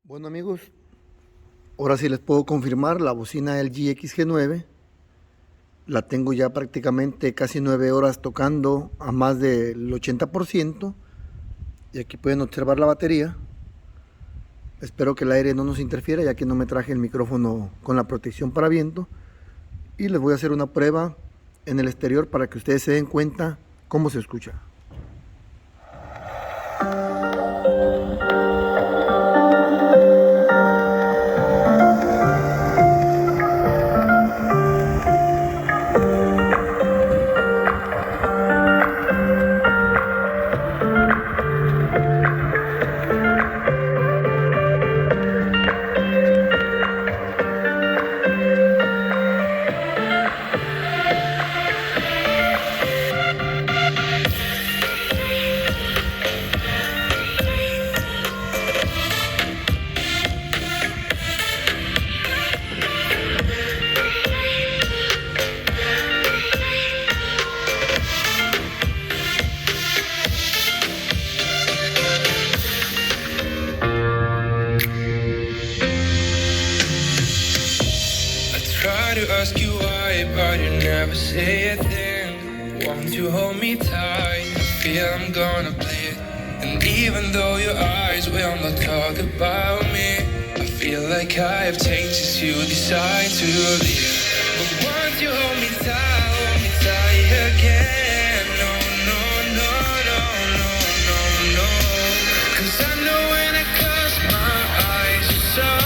Bueno amigos, ahora sí les puedo confirmar la bocina LG XG9. La tengo ya prácticamente casi 9 horas tocando a más del 80%. Y aquí pueden observar la batería. Espero que el aire no nos interfiera, ya que no me traje el micrófono con la protección para viento. Y les voy a hacer una prueba en el exterior para que ustedes se den cuenta cómo se escucha. Try to ask you why, but you never say a thing. Won't you hold me tight? I feel I'm gonna bleed. And even though your eyes will not talk about me, I feel like I have changed since you decide to leave. But won't you hold me tight again? No, no, no, no, no, no, no. 'Cause I know when I close my eyes, you're somewhere.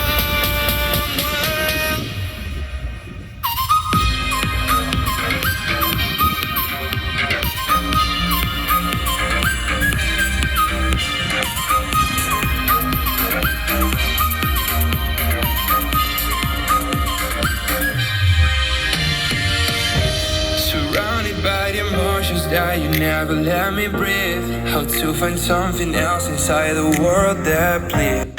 Surrounded by the emotions that you never let me breathe. How to find something else inside the world that bleeds.